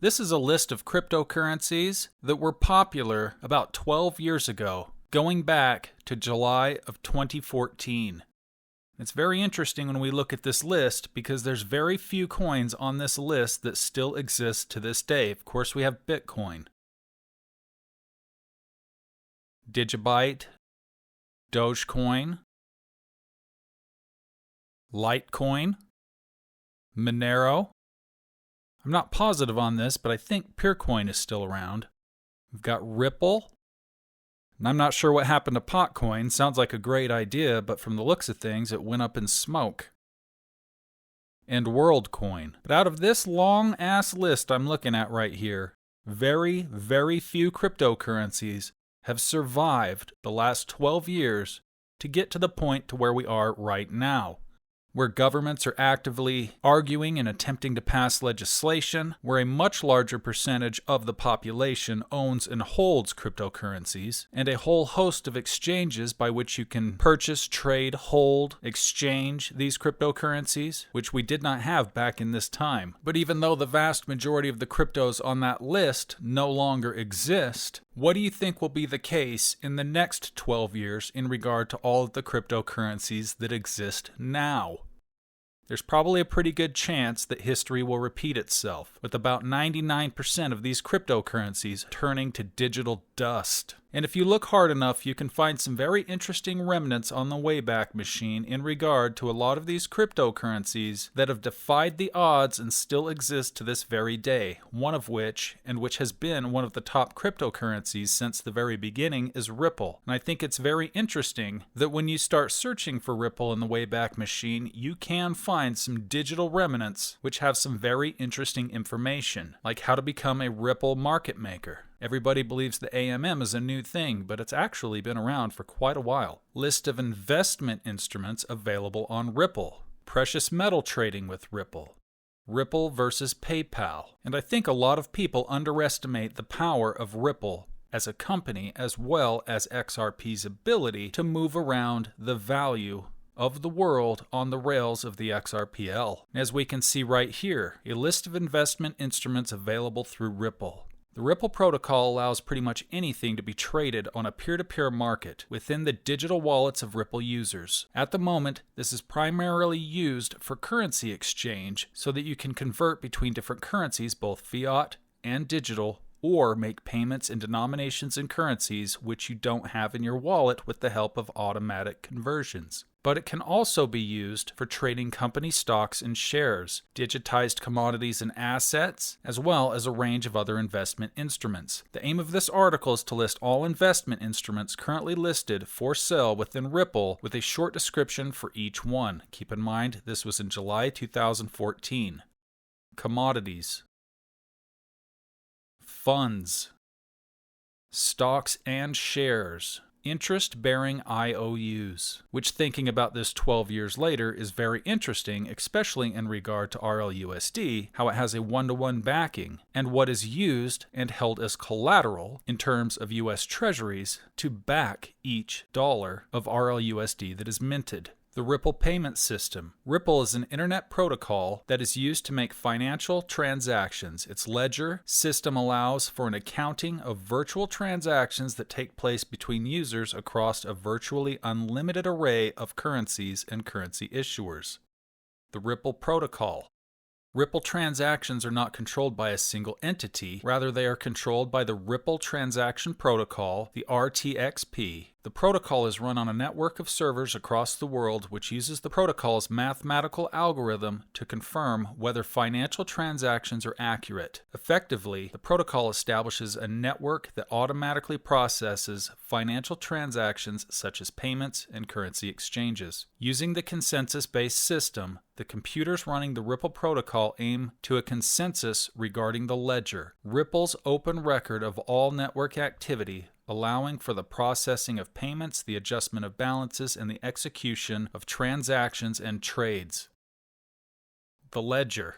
This is a list of cryptocurrencies that were popular about 12 years ago, going back to July of 2014. It's very interesting when we look at this list because there's very few coins on this list that still exist to this day. Of course, we have Bitcoin, Digibyte, Dogecoin, Litecoin, Monero. I'm not positive on this, but I think Purecoin is still around. We've got Ripple. And I'm not sure what happened to Potcoin. Sounds like a great idea, but from the looks of things, it went up in smoke. And WorldCoin. But out of this long-ass list I'm looking at right here, very, very few cryptocurrencies have survived the last 12 years to get to the point to where we are right now, where governments are actively arguing and attempting to pass legislation, where a much larger percentage of the population owns and holds cryptocurrencies, and a whole host of exchanges by which you can purchase, trade, hold, exchange these cryptocurrencies, which we did not have back in this time. But even though the vast majority of the cryptos on that list no longer exist, what do you think will be the case in the next 12 years in regard to all of the cryptocurrencies that exist now? There's probably a pretty good chance that history will repeat itself, with about 99% of these cryptocurrencies turning to digital dust. And if you look hard enough, you can find some very interesting remnants on the Wayback Machine in regard to a lot of these cryptocurrencies that have defied the odds and still exist to this very day. One of which, and which has been one of the top cryptocurrencies since the very beginning, is Ripple. And I think it's very interesting that when you start searching for Ripple in the Wayback Machine, you can find some digital remnants which have some very interesting information, like how to become a Ripple market maker. Everybody believes the AMM is a new thing, but it's actually been around for quite a while. List of investment instruments available on Ripple. Precious metal trading with Ripple. Ripple versus PayPal. And I think a lot of people underestimate the power of Ripple as a company, as well as XRP's ability to move around the value of the world on the rails of the XRPL. As we can see right here, a list of investment instruments available through Ripple. The Ripple protocol allows pretty much anything to be traded on a peer-to-peer market within the digital wallets of Ripple users. At the moment, this is primarily used for currency exchange so that you can convert between different currencies, both fiat and digital, or make payments in denominations and currencies which you don't have in your wallet with the help of automatic conversions. But it can also be used for trading company stocks and shares, digitized commodities and assets, as well as a range of other investment instruments. The aim of this article is to list all investment instruments currently listed for sale within Ripple with a short description for each one. Keep in mind, this was in July 2014. Commodities. Funds. Stocks and shares. Interest-bearing IOUs, which, thinking about this 12 years later, is very interesting, especially in regard to RLUSD, how it has a one-to-one backing, and what is used and held as collateral in terms of U.S. Treasuries to back each dollar of RLUSD that is minted. The Ripple payment system. Ripple is an internet protocol that is used to make financial transactions. Its ledger system allows for an accounting of virtual transactions that take place between users across a virtually unlimited array of currencies and currency issuers. The Ripple protocol. Ripple transactions are not controlled by a single entity, rather they are controlled by the Ripple Transaction Protocol, the RTXP. The protocol is run on a network of servers across the world which uses the protocol's mathematical algorithm to confirm whether financial transactions are accurate. Effectively, the protocol establishes a network that automatically processes financial transactions such as payments and currency exchanges. Using the consensus-based system, the computers running the Ripple protocol aim to a consensus regarding the ledger, Ripple's open record of all network activity, allowing for the processing of payments, the adjustment of balances, and the execution of transactions and trades. The ledger.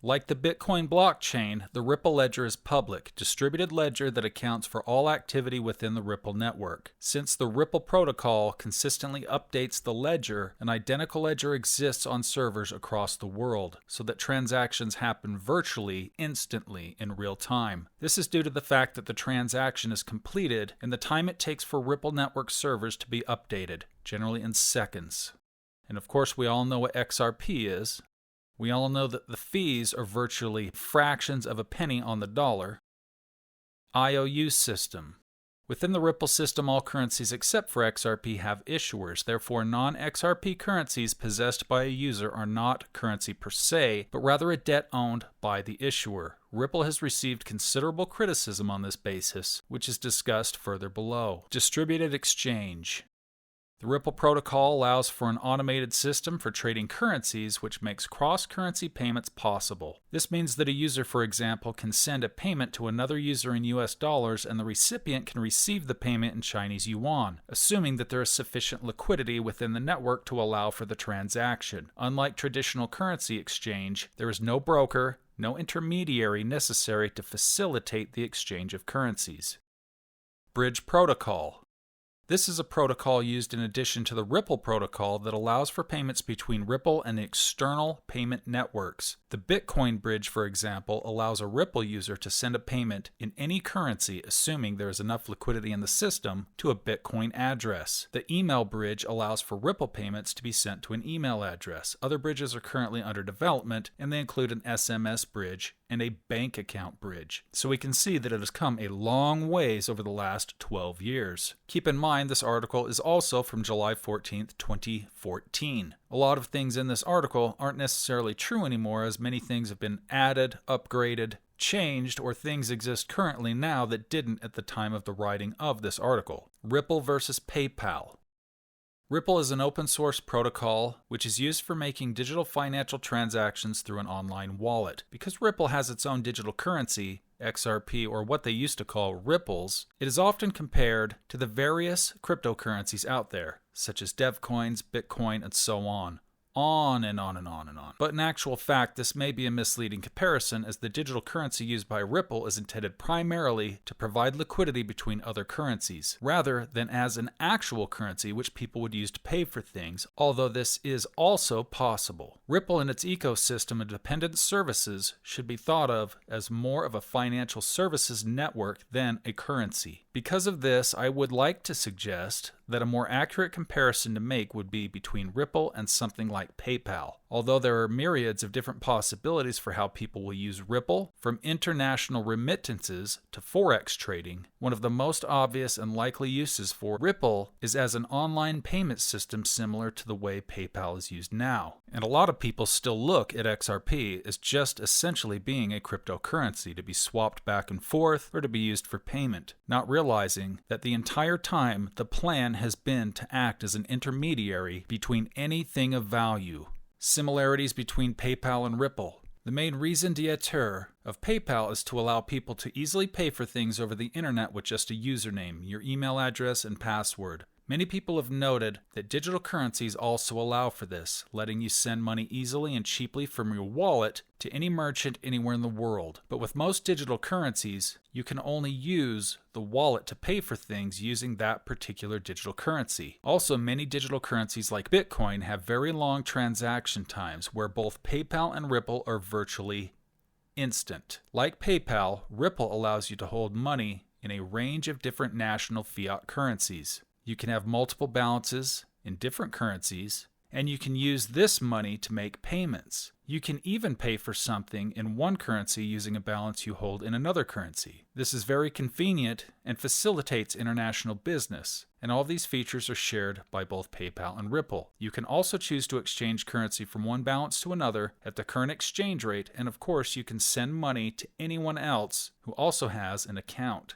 Like the Bitcoin blockchain, the Ripple ledger is public, distributed ledger that accounts for all activity within the Ripple network. Since the Ripple protocol consistently updates the ledger, an identical ledger exists on servers across the world, so that transactions happen virtually, instantly, in real time. This is due to the fact that the transaction is completed in the time it takes for Ripple network servers to be updated, generally in seconds. And of course, we all know what XRP is. We all know that the fees are virtually fractions of a penny on the dollar. IOU system. Within the Ripple system, all currencies except for XRP have issuers. Therefore, non-XRP currencies possessed by a user are not currency per se, but rather a debt owned by the issuer. Ripple has received considerable criticism on this basis, which is discussed further below. Distributed exchange. The Ripple protocol allows for an automated system for trading currencies, which makes cross-currency payments possible. This means that a user, for example, can send a payment to another user in US dollars and the recipient can receive the payment in Chinese yuan, assuming that there is sufficient liquidity within the network to allow for the transaction. Unlike traditional currency exchange, there is no broker, no intermediary necessary to facilitate the exchange of currencies. Bridge protocol. This is a protocol used in addition to the Ripple protocol that allows for payments between Ripple and external payment networks. The Bitcoin bridge, for example, allows a Ripple user to send a payment in any currency, assuming there is enough liquidity in the system, to a Bitcoin address. The email bridge allows for Ripple payments to be sent to an email address. Other bridges are currently under development, and they include an SMS bridge and a bank account bridge. So we can see that it has come a long ways over the last 12 years. Keep in mind, this article is also from July 14th, 2014. A lot of things in this article aren't necessarily true anymore, as many things have been added, upgraded, changed, or things exist currently now that didn't at the time of the writing of this article. Ripple versus PayPal. Ripple is an open source protocol which is used for making digital financial transactions through an online wallet. Because Ripple has its own digital currency, XRP, or what they used to call Ripples, it is often compared to the various cryptocurrencies out there, such as Devcoins, Bitcoin, and so on. On and on and on and on. But in actual fact, this may be a misleading comparison, as the digital currency used by Ripple is intended primarily to provide liquidity between other currencies, rather than as an actual currency which people would use to pay for things, although this is also possible. Ripple and its ecosystem of dependent services should be thought of as more of a financial services network than a currency. Because of this, I would like to suggest that a more accurate comparison to make would be between Ripple and something like PayPal. Although there are myriads of different possibilities for how people will use Ripple, from international remittances to forex trading, one of the most obvious and likely uses for Ripple is as an online payment system similar to the way PayPal is used now. And a lot of people still look at XRP as just essentially being a cryptocurrency to be swapped back and forth or to be used for payment, not realizing that the entire time the plan has been to act as an intermediary between anything of value. Similarities between PayPal and Ripple. The main raison d'etre of PayPal is to allow people to easily pay for things over the internet with just a username, your email address, and password. Many people have noted that digital currencies also allow for this, letting you send money easily and cheaply from your wallet to any merchant anywhere in the world. But with most digital currencies, you can only use the wallet to pay for things using that particular digital currency. Also, many digital currencies like Bitcoin have very long transaction times, where both PayPal and Ripple are virtually instant. Like PayPal, Ripple allows you to hold money in a range of different national fiat currencies. You can have multiple balances in different currencies, and you can use this money to make payments. You can even pay for something in one currency using a balance you hold in another currency. This is very convenient and facilitates international business, and all these features are shared by both PayPal and Ripple. You can also choose to exchange currency from one balance to another at the current exchange rate, and of course you can send money to anyone else who also has an account.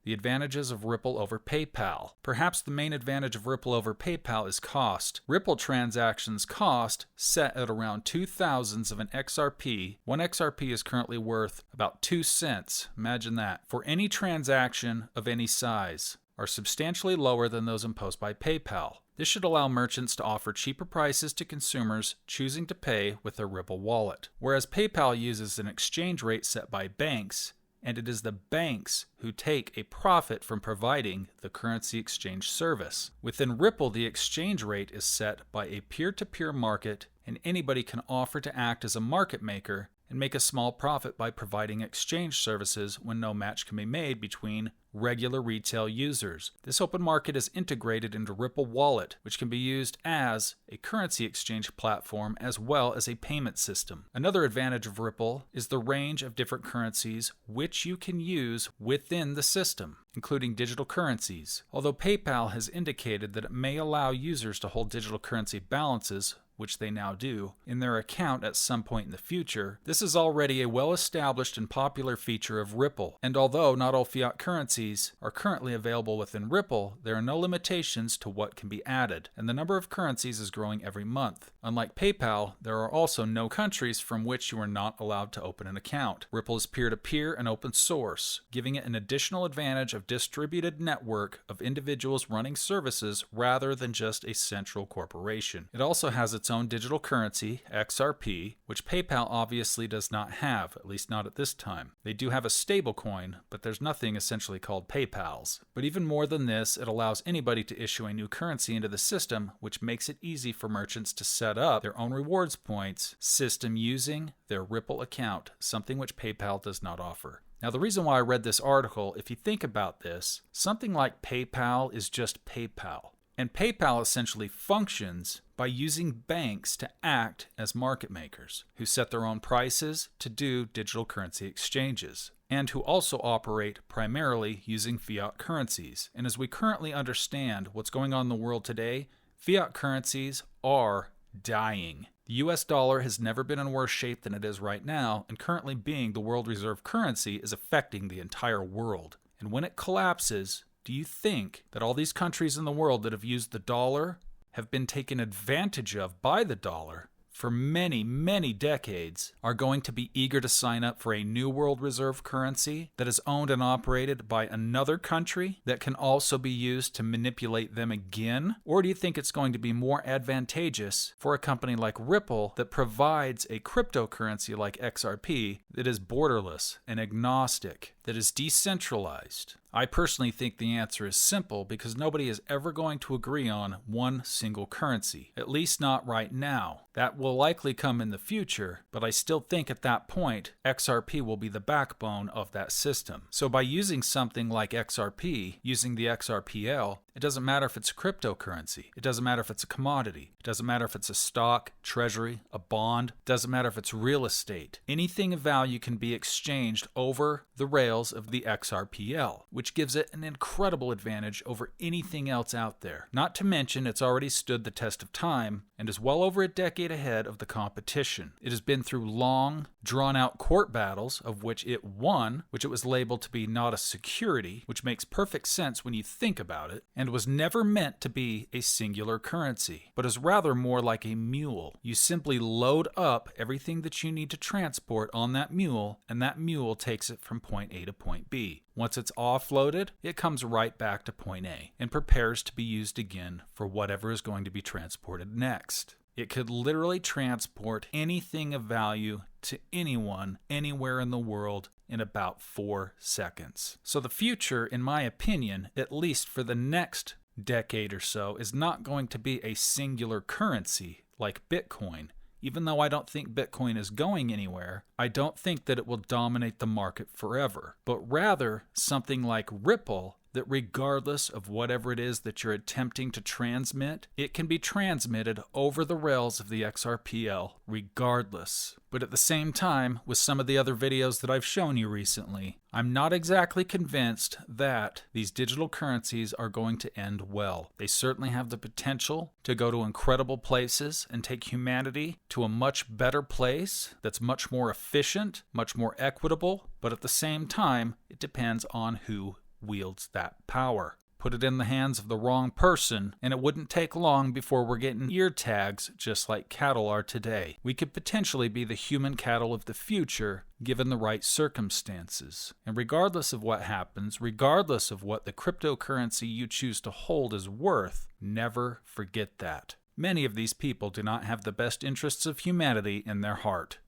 The advantages of Ripple over PayPal. Perhaps the main advantage of Ripple over PayPal is cost. Ripple transactions cost set at around 2,000ths of an XRP. One XRP is currently worth about 2 cents. Imagine that. For any transaction of any size, are substantially lower than those imposed by PayPal. This should allow merchants to offer cheaper prices to consumers choosing to pay with their Ripple wallet. Whereas PayPal uses an exchange rate set by banks, and it is the banks who take a profit from providing the currency exchange service. Within Ripple, the exchange rate is set by a peer-to-peer market, and anybody can offer to act as a market maker and make a small profit by providing exchange services when no match can be made between regular retail users. This open market is integrated into Ripple Wallet, which can be used as a currency exchange platform as well as a payment system. Another advantage of Ripple is the range of different currencies which you can use within the system, including digital currencies. Although PayPal has indicated that it may allow users to hold digital currency balances, which they now do, in their account at some point in the future, this is already a well-established and popular feature of Ripple. And although not all fiat currencies are currently available within Ripple, there are no limitations to what can be added, and the number of currencies is growing every month. Unlike PayPal, there are also no countries from which you are not allowed to open an account. Ripple is peer-to-peer and open source, giving it an additional advantage of distributed network of individuals running services rather than just a central corporation. It also has its own digital currency, XRP, which PayPal obviously does not have, at least not at this time. They do have a stablecoin, but there's nothing essentially called PayPal's. But even more than this, it allows anybody to issue a new currency into the system, which makes it easy for merchants to set up their own rewards points system using their Ripple account, something which PayPal does not offer. Now, the reason why I read this article, if you think about this, something like PayPal is just PayPal. And PayPal essentially functions by using banks to act as market makers, who set their own prices to do digital currency exchanges, and who also operate primarily using fiat currencies. And as we currently understand what's going on in the world today, fiat currencies are dying. The US dollar has never been in worse shape than it is right now, and currently being the world reserve currency is affecting the entire world. And when it collapses, do you think that all these countries in the world that have used the dollar have been taken advantage of by the dollar for many, many decades are going to be eager to sign up for a new world reserve currency that is owned and operated by another country that can also be used to manipulate them again? Or do you think it's going to be more advantageous for a company like Ripple that provides a cryptocurrency like XRP that is borderless and agnostic, that is decentralized? I personally think the answer is simple because nobody is ever going to agree on one single currency, at least not right now. That will likely come in the future, but I still think at that point, XRP will be the backbone of that system. So by using something like XRP, using the XRPL, it doesn't matter if it's a cryptocurrency. It doesn't matter if it's a commodity. It doesn't matter if it's a stock, treasury, a bond. It doesn't matter if it's real estate. Anything of value can be exchanged over the rails of the XRPL, which gives it an incredible advantage over anything else out there. Not to mention, it's already stood the test of time and is well over a decade ahead of the competition. It has been through long, drawn-out court battles, of which it won, which it was labeled to be not a security, which makes perfect sense when you think about it, and was never meant to be a singular currency, but is rather more like a mule. You simply load up everything that you need to transport on that mule, and that mule takes it from point A to point B. Once it's offloaded, it comes right back to point A and prepares to be used again for whatever is going to be transported next. It could literally transport anything of value to anyone, anywhere in the world in about 4 seconds. So the future, in my opinion, at least for the next decade or so, is not going to be a singular currency like Bitcoin. Even though I don't think Bitcoin is going anywhere, I don't think that it will dominate the market forever, but rather something like Ripple, that regardless of whatever it is that you're attempting to transmit, it can be transmitted over the rails of the XRPL regardless. But at the same time, with some of the other videos that I've shown you recently, I'm not exactly convinced that these digital currencies are going to end well. They certainly have the potential to go to incredible places and take humanity to a much better place that's much more efficient, much more equitable, but at the same time, it depends on who wields that power. Put it in the hands of the wrong person, and it wouldn't take long before we're getting ear tags just like cattle are today. We could potentially be the human cattle of the future, given the right circumstances. And regardless of what happens, regardless of what the cryptocurrency you choose to hold is worth, never forget that. Many of these people do not have the best interests of humanity in their heart.